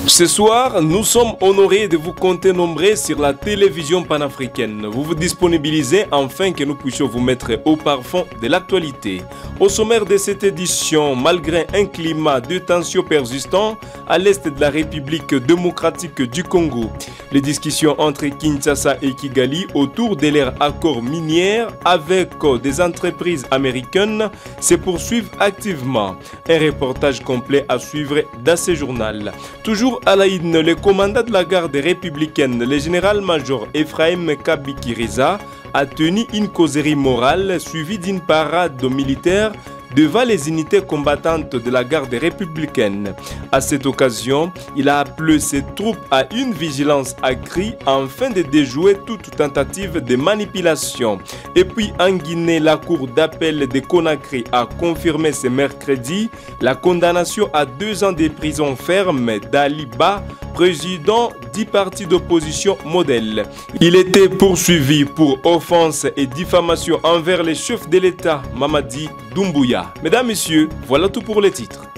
Ce soir, nous sommes honorés de vous compter nombreux sur la télévision panafricaine. Vous vous disponibilisez afin que nous puissions vous mettre au parfum de l'actualité. Au sommaire de cette édition, malgré un climat de tension persistant à l'est de la République démocratique du Congo, les discussions entre Kinshasa et Kigali autour de leur accord minier avec des entreprises américaines se poursuivent activement. Un reportage complet à suivre dans ce journal. Toujours à la une, le commandant de la garde républicaine, le général-major Ephraim Kabikiriza, a tenu une causerie morale suivie d'une parade militaire devant les unités combattantes de la garde républicaine. À cette occasion, il a appelé ses troupes à une vigilance accrue afin de déjouer toute tentative de manipulation. Et puis en Guinée, la cour d'appel de Conakry a confirmé ce mercredi la condamnation à 2 ans de prison ferme d'Ali Ba, président du parti d'opposition Modèle. Il était poursuivi pour offense et diffamation envers les chefs de l'État, Mamadi Doumbouya. Mesdames, Messieurs, voilà tout pour les titres.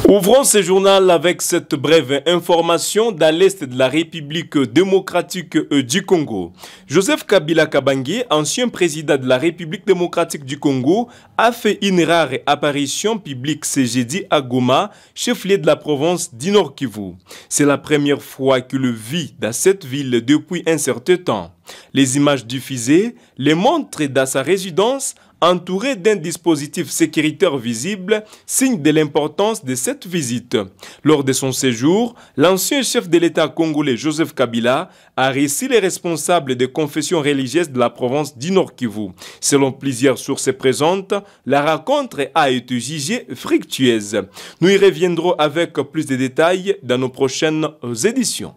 Ouvrons ce journal avec cette brève information dans l'est de la République démocratique du Congo. Joseph Kabila Kabange, ancien président de la République démocratique du Congo, a fait une rare apparition publique ce jeudi à Goma, chef-lieu de la province du Nord Kivu. C'est la première fois qu'il le vit dans cette ville depuis un certain temps. Les images diffusées les montrent dans sa résidence entouré d'un dispositif sécuritaire visible, signe de l'importance de cette visite. Lors de son séjour, l'ancien chef de l'État congolais Joseph Kabila a reçu les responsables des confessions religieuses de la province du Nord Kivu. Selon plusieurs sources présentes, la rencontre a été jugée fructueuse. Nous y reviendrons avec plus de détails dans nos prochaines éditions.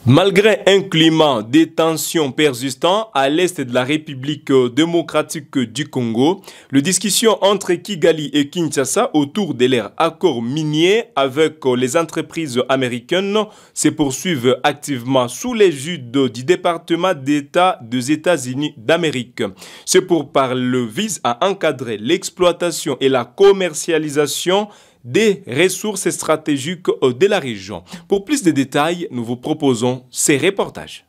Malgré un climat de tension persistant à l'est de la République démocratique du Congo, les discussions entre Kigali et Kinshasa autour de leur accord minier avec les entreprises américaines se poursuivent activement sous l'égide du département d'État des États-Unis d'Amérique. Ce pourparlers vise à encadrer l'exploitation et la commercialisation des ressources stratégiques de la région. Pour plus de détails, nous vous proposons ces reportages.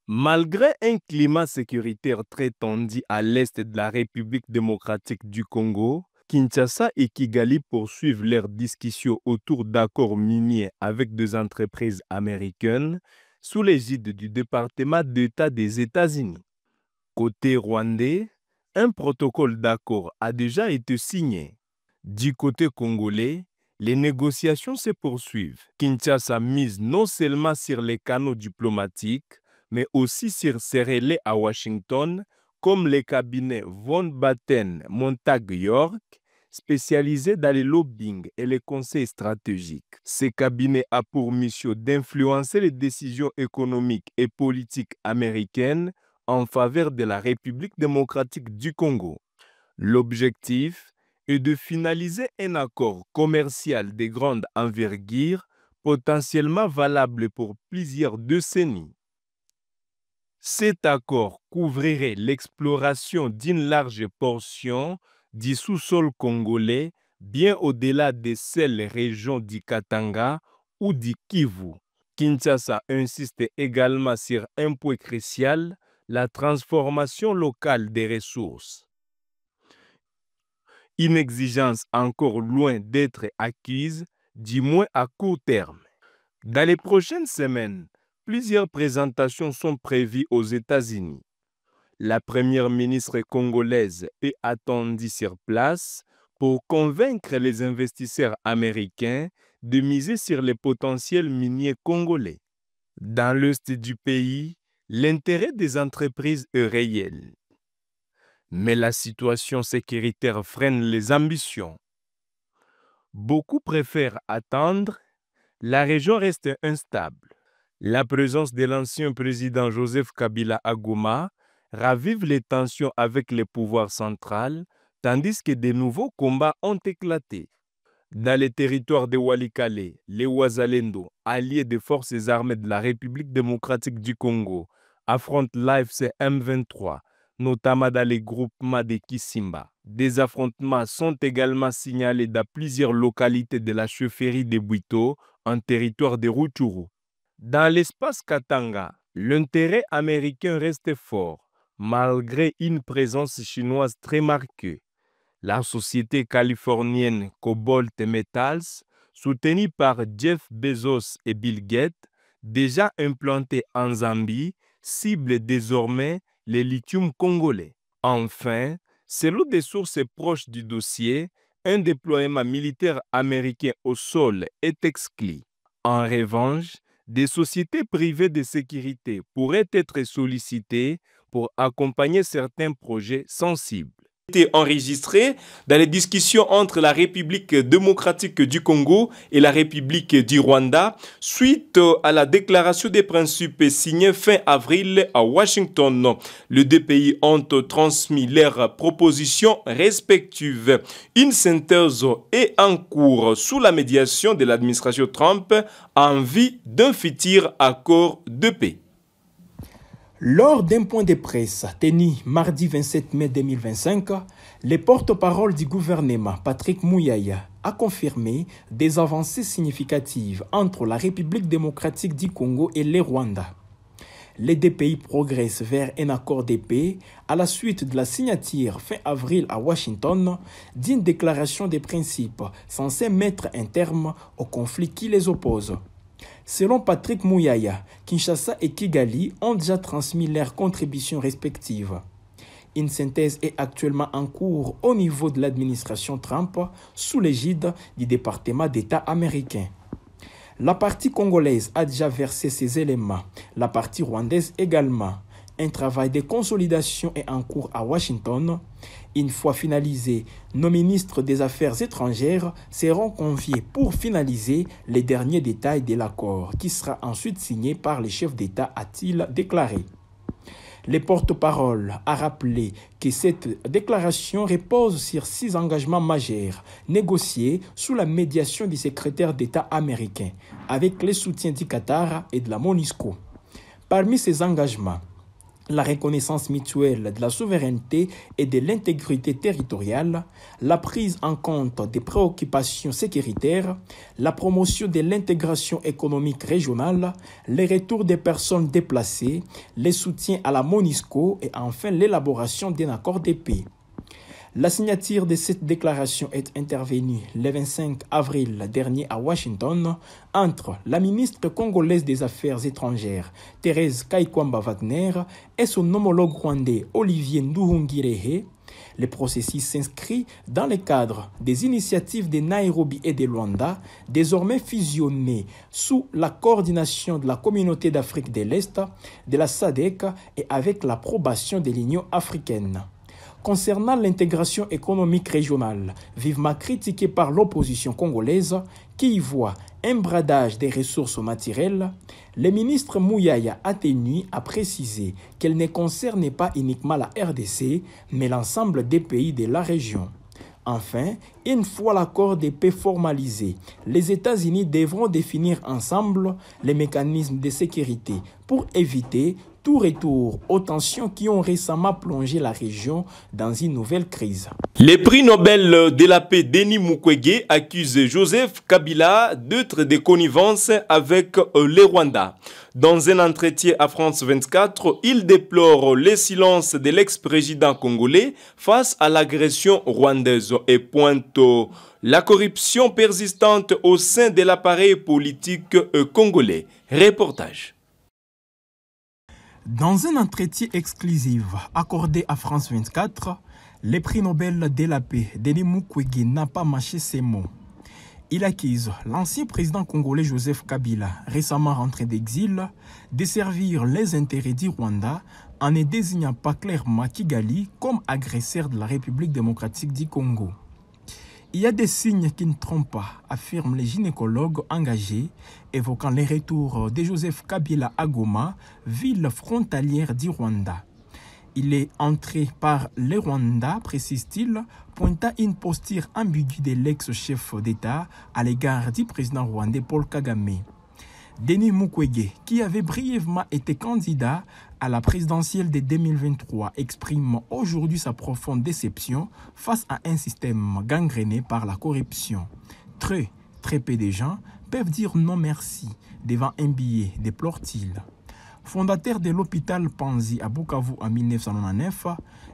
Malgré un climat sécuritaire très tendu à l'est de la République démocratique du Congo, Kinshasa et Kigali poursuivent leurs discussions autour d'accords miniers avec des entreprises américaines sous l'égide du département d'État des États-Unis. Côté rwandais, un protocole d'accord a déjà été signé. Du côté congolais, les négociations se poursuivent. Kinshasa mise non seulement sur les canaux diplomatiques, mais aussi sur ses relais à Washington, comme les cabinets Von Batten Montag York, spécialisés dans le lobbying et les conseils stratégiques. Ces cabinets ont pour mission d'influencer les décisions économiques et politiques américaines en faveur de la République démocratique du Congo. L'objectif est de finaliser un accord commercial de grande envergure, potentiellement valable pour plusieurs décennies. Cet accord couvrirait l'exploration d'une large portion du sous-sol congolais, bien au-delà de celles régions du Katanga ou du Kivu. Kinshasa insiste également sur un point crucial, la transformation locale des ressources. Une exigence encore loin d'être acquise, du moins à court terme. Dans les prochaines semaines, plusieurs présentations sont prévues aux États-Unis. La première ministre congolaise est attendue sur place pour convaincre les investisseurs américains de miser sur les potentiels miniers congolais. Dans l'est du pays, l'intérêt des entreprises est réel. Mais la situation sécuritaire freine les ambitions. Beaucoup préfèrent attendre, la région reste instable. La présence de l'ancien président Joseph Kabila à Goma ravive les tensions avec le pouvoir central, tandis que de nouveaux combats ont éclaté. Dans les territoires de Walikale, les Wazalendo, alliés des forces armées de la République démocratique du Congo, affronte l'AFC M23, notamment dans les groupements de Kisimba. Des affrontements sont également signalés dans plusieurs localités de la chefferie de Bwito, en territoire de Rutshuru. Dans l'espace Katanga, l'intérêt américain reste fort, malgré une présence chinoise très marquée. La société californienne Cobalt Metals, soutenue par Jeff Bezos et Bill Gates, déjà implantée en Zambie, cible désormais les lithium congolais. Enfin, selon des sources proches du dossier, un déploiement militaire américain au sol est exclu. En revanche, des sociétés privées de sécurité pourraient être sollicitées pour accompagner certains projets sensibles. Été enregistré dans les discussions entre la République démocratique du Congo et la République du Rwanda suite à la déclaration des principes signée fin avril à Washington. Les deux pays ont transmis leurs propositions respectives. Une synthèse est en cours sous la médiation de l'administration Trump en vue d'un futur accord de paix. Lors d'un point de presse tenu mardi 27 mai 2025, le porte-parole du gouvernement, Patrick Muyaya, a confirmé des avancées significatives entre la République démocratique du Congo et le Rwanda. Les deux pays progressent vers un accord de paix à la suite de la signature fin avril à Washington d'une déclaration de principes censée mettre un terme au conflit qui les oppose. Selon Patrick Muyaya, Kinshasa et Kigali ont déjà transmis leurs contributions respectives. Une synthèse est actuellement en cours au niveau de l'administration Trump sous l'égide du département d'État américain. La partie congolaise a déjà versé ses éléments, la partie rwandaise également. Un travail de consolidation est en cours à Washington. Une fois finalisé, nos ministres des Affaires étrangères seront conviés pour finaliser les derniers détails de l'accord qui sera ensuite signé par les chefs d'État, a-t-il déclaré. Le porte-parole a rappelé que cette déclaration repose sur 6 engagements majeurs négociés sous la médiation du secrétaire d'État américain avec le soutien du Qatar et de la MONUSCO. Parmi ces engagements, la reconnaissance mutuelle de la souveraineté et de l'intégrité territoriale, la prise en compte des préoccupations sécuritaires, la promotion de l'intégration économique régionale, le retour des personnes déplacées, le soutien à la MONUSCO et enfin l'élaboration d'un accord de paix. La signature de cette déclaration est intervenue le 25 avril dernier à Washington entre la ministre congolaise des Affaires étrangères, Thérèse Kaikwamba-Wagner, et son homologue rwandais, Olivier Nduhungirehe. Le processus s'inscrit dans le cadre des initiatives de Nairobi et de Luanda, désormais fusionnées sous la coordination de la Communauté d'Afrique de l'Est, de la SADC et avec l'approbation de l'Union africaine. Concernant l'intégration économique régionale, vivement critiquée par l'opposition congolaise, qui y voit un bradage des ressources naturelles, le ministre Muyaya a tenu à préciser qu'elle ne concernait pas uniquement la RDC, mais l'ensemble des pays de la région. Enfin, une fois l'accord de paix formalisé, les États-Unis devront définir ensemble les mécanismes de sécurité pour éviter tout retour aux tensions qui ont récemment plongé la région dans une nouvelle crise. Le prix Nobel de la paix Denis Mukwege accuse Joseph Kabila d'être de connivence avec le Rwanda. Dans un entretien à France 24, il déplore le silence de l'ex-président congolais face à l'agression rwandaise et pointe la corruption persistante au sein de l'appareil politique congolais. Reportage. Dans un entretien exclusif accordé à France 24, le prix Nobel de la paix Denis Mukwege n'a pas mâché ses mots. Il accuse l'ancien président congolais Joseph Kabila, récemment rentré d'exil, de servir les intérêts du Rwanda en ne désignant pas clairement Kigali comme agresseur de la République démocratique du Congo. Il y a des signes qui ne trompent pas, affirment les gynécologues engagés, évoquant les retours de Joseph Kabila à Goma, ville frontalière du Rwanda. Il est entré par le Rwanda, précise-t-il, pointant une posture ambiguë de l'ex-chef d'État à l'égard du président rwandais Paul Kagame. Denis Mukwege, qui avait brièvement été candidat à la présidentielle de 2023 exprime aujourd'hui sa profonde déception face à un système gangréné par la corruption. Très peu de gens peuvent dire non merci devant un billet, déplore-t-il. Fondateur de l'hôpital Panzi à Bukavu en 1999,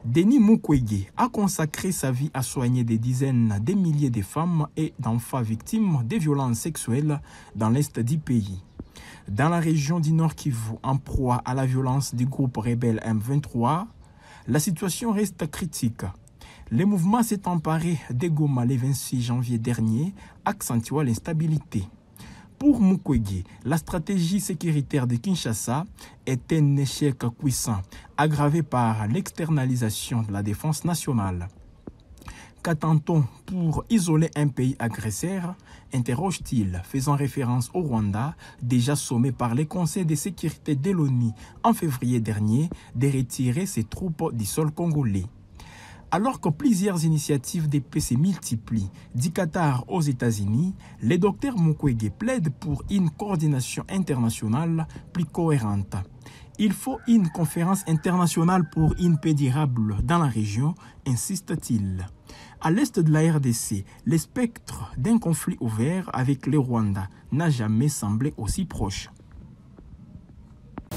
Denis Mukwege a consacré sa vie à soigner des dizaines de milliers de femmes et d'enfants victimes de violences sexuelles dans l'est du pays. Dans la région du Nord Kivu, en proie à la violence du groupe rebelle M23, la situation reste critique. Le mouvement s'est emparé de Goma le 26 janvier dernier, accentuant l'instabilité. Pour Mukwege, la stratégie sécuritaire de Kinshasa est un échec puissant, aggravé par l'externalisation de la défense nationale. Qu'attend-on pour isoler un pays agresseur, interroge-t-il, faisant référence au Rwanda, déjà sommé par les conseils de sécurité de l'ONU en février dernier de retirer ses troupes du sol congolais. Alors que plusieurs initiatives de paix se multiplient, du Qatar aux États-Unis, le docteur Mukwege plaide pour une coordination internationale plus cohérente. Il faut une conférence internationale pour une paix durable dans la région, insiste-t-il. À l'est de la RDC, le spectre d'un conflit ouvert avec le Rwanda n'a jamais semblé aussi proche.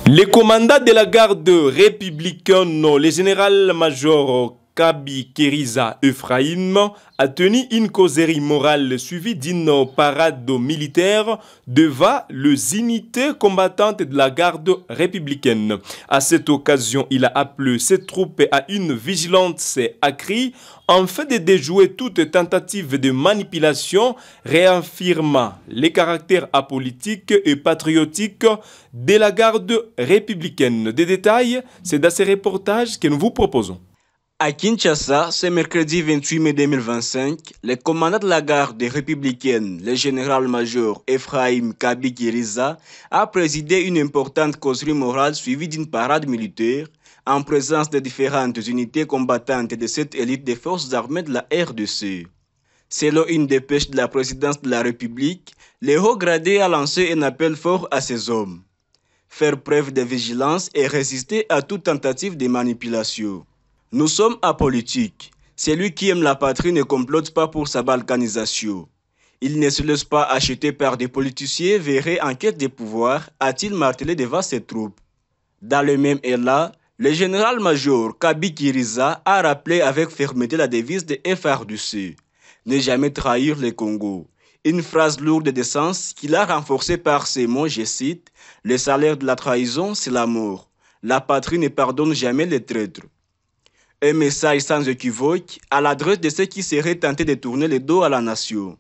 Les commandants de la garde républicaine, le général-major Kabi Keriza Ephraim a tenu une causerie morale suivie d'une parade militaire devant les unités combattantes de la garde républicaine. À cette occasion, il a appelé ses troupes à une vigilance accrue en fait de déjouer toute tentative de manipulation, réaffirmant les caractères apolitiques et patriotiques de la garde républicaine. Des détails, c'est dans ce reportage que nous vous proposons. À Kinshasa, ce mercredi 28 mai 2025, le commandant de la garde républicaine, le général-major Ephraim Kabi Keriza, a présidé une importante causerie morale suivie d'une parade militaire en présence de différentes unités combattantes de cette élite des forces armées de la RDC. Selon une dépêche de la présidence de la République, le haut gradé a lancé un appel fort à ses hommes. Faire preuve de vigilance et résister à toute tentative de manipulation. Nous sommes apolitiques. Celui qui aime la patrie ne complote pas pour sa balkanisation. Il ne se laisse pas acheter par des politiciens verrés en quête de pouvoir, a-t-il martelé devant ses troupes. Dans le même élan, le général-major Kabi Keriza a rappelé avec fermeté la devise de FARDC, ne jamais trahir le Congo. Une phrase lourde de sens qu'il a renforcée par ces mots, je cite, « Le salaire de la trahison, c'est la mort. La patrie ne pardonne jamais les traîtres. » Un message sans équivoque à l'adresse de ceux qui seraient tentés de tourner le dos à la nation.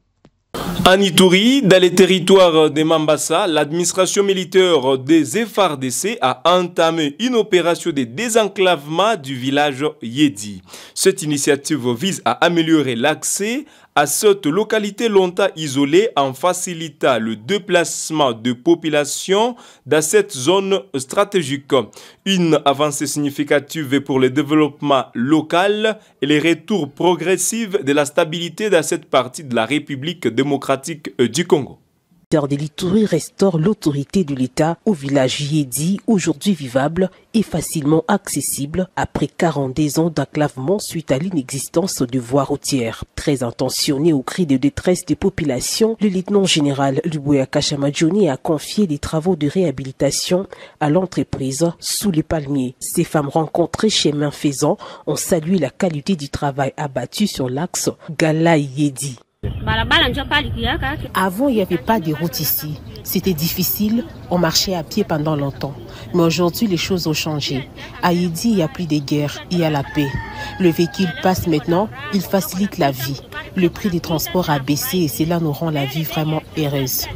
En Ituri, dans les territoires de Mambasa, l'administration militaire des FARDC a entamé une opération de désenclavement du village Yedi. Cette initiative vise à améliorer l'accès à cette localité longtemps isolée en facilitant le déplacement de population dans cette zone stratégique. Une avancée significative pour le développement local et le retour progressif de la stabilité dans cette partie de la République démocratique du Congo. De l'Ituri restaure l'autorité de l'État au village Yedi, aujourd'hui vivable et facilement accessible après 42 ans d'enclavement suite à l'inexistence de voies routières. Très intentionné au cri de détresse des populations, le lieutenant-général Luboya Kashamadjoni a confié des travaux de réhabilitation à l'entreprise Sous les Palmiers. Ces femmes rencontrées chemin faisant ont salué la qualité du travail abattu sur l'axe Gala-Yedi. Avant, il n'y avait pas de route ici. C'était difficile, on marchait à pied pendant longtemps. Mais aujourd'hui, les choses ont changé. À Yedi, il n'y a plus de guerre, il y a la paix. Le véhicule passe maintenant, il facilite la vie. Le prix des transports a baissé et cela nous rend la vie vraiment heureuse.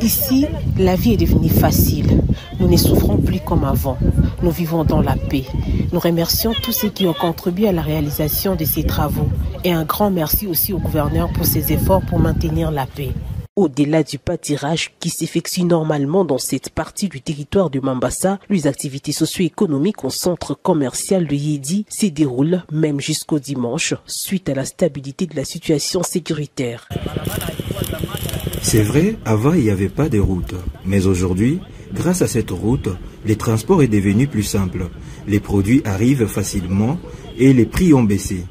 Ici, la vie est devenue facile. Nous ne souffrons plus comme avant. Nous vivons dans la paix. Nous remercions tous ceux qui ont contribué à la réalisation de ces travaux. Et un grand merci aussi au gouverneur pour ses efforts pour maintenir la paix. Au-delà du pâturage qui s'effectue normalement dans cette partie du territoire de Mambasa, les activités socio-économiques au centre commercial de Yedi se déroulent même jusqu'au dimanche suite à la stabilité de la situation sécuritaire. C'est vrai, avant il n'y avait pas de route. Mais aujourd'hui, grâce à cette route, le transport est devenu plus simple. Les produits arrivent facilement et les prix ont baissé.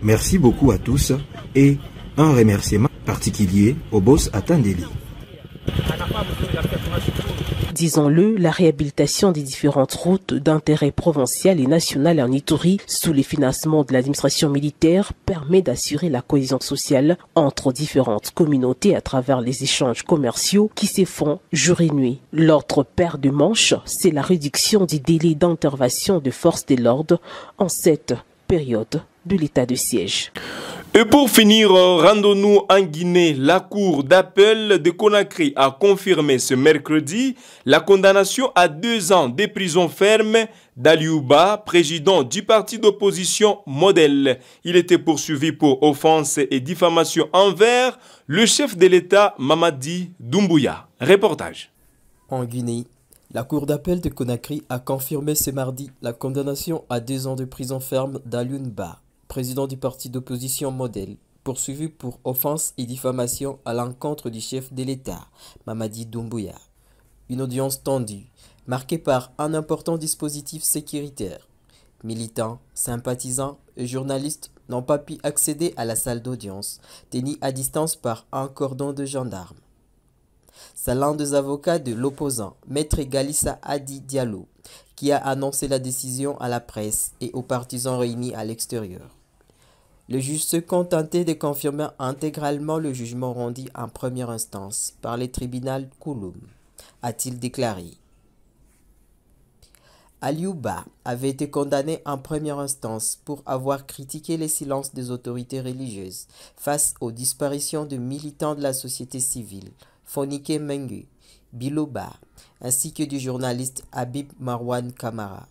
Merci beaucoup à tous et un remerciement particulier au boss Atandeli. Disons-le, la réhabilitation des différentes routes d'intérêt provincial et national en Ituri sous les financements de l'administration militaire permet d'assurer la cohésion sociale entre différentes communautés à travers les échanges commerciaux qui se font jour et nuit. L'autre paire de manches, c'est la réduction du délai d'intervention de forces de l'ordre en cette période de l'état de siège. Et pour finir, rendons-nous en Guinée. La Cour d'appel de Conakry a confirmé ce mercredi la condamnation à 2 ans de prison ferme d'Aliouba, président du parti d'opposition Modèle. Il était poursuivi pour offense et diffamation envers le chef de l'État Mamadi Doumbouya. Reportage. En Guinée, la Cour d'appel de Conakry a confirmé ce mardi la condamnation à 2 ans de prison ferme d'Aliouba, président du parti d'opposition Modèle, poursuivi pour offense et diffamation à l'encontre du chef de l'État, Mamadi Doumbouya. Une audience tendue, marquée par un important dispositif sécuritaire. Militants, sympathisants et journalistes n'ont pas pu accéder à la salle d'audience, tenue à distance par un cordon de gendarmes. C'est l'un des avocats de l'opposant, Maître Galissa Adi Diallo, qui a annoncé la décision à la presse et aux partisans réunis à l'extérieur. Le juge se contentait de confirmer intégralement le jugement rendu en première instance par le tribunal Kouloum, a-t-il déclaré. Aliouba avait été condamné en première instance pour avoir critiqué le silence des autorités religieuses face aux disparitions de militants de la société civile, Fonike Mengu, Biloba, ainsi que du journaliste Habib Marwan Kamara.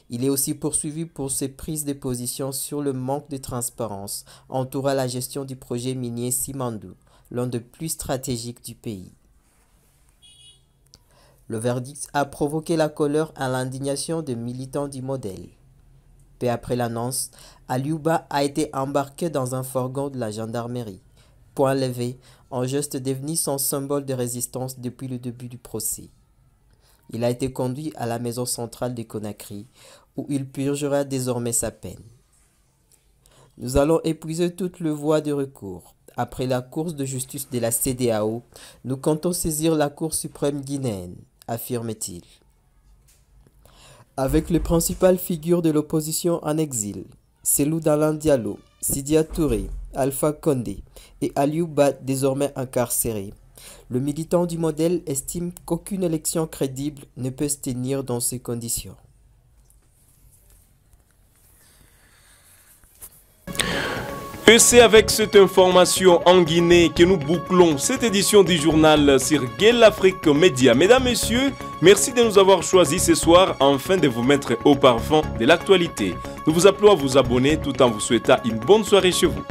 Il est aussi poursuivi pour ses prises de position sur le manque de transparence entourant la gestion du projet minier Simandou, l'un des plus stratégiques du pays. Le verdict a provoqué la colère et l'indignation des militants du Modèle. Peu après l'annonce, Aliouba a été embarqué dans un fourgon de la gendarmerie, point levé, un geste devenu son symbole de résistance depuis le début du procès. Il a été conduit à la maison centrale de Conakry, où il purgera désormais sa peine. Nous allons épuiser toutes les voies de recours. Après la course de justice de la CEDEAO, nous comptons saisir la Cour suprême guinéenne, affirme-t-il. Avec les principales figures de l'opposition en exil, Cellou Dalein Diallo, Sidia Touré, Alpha Condé et Aliouba désormais incarcérés, le militant du Modèle estime qu'aucune élection crédible ne peut se tenir dans ces conditions. Et c'est avec cette information en Guinée que nous bouclons cette édition du journal sur Gueule Afrique Média. Mesdames, Messieurs, merci de nous avoir choisis ce soir afin de vous mettre au parfum de l'actualité. Nous vous appelons à vous abonner tout en vous souhaitant une bonne soirée chez vous.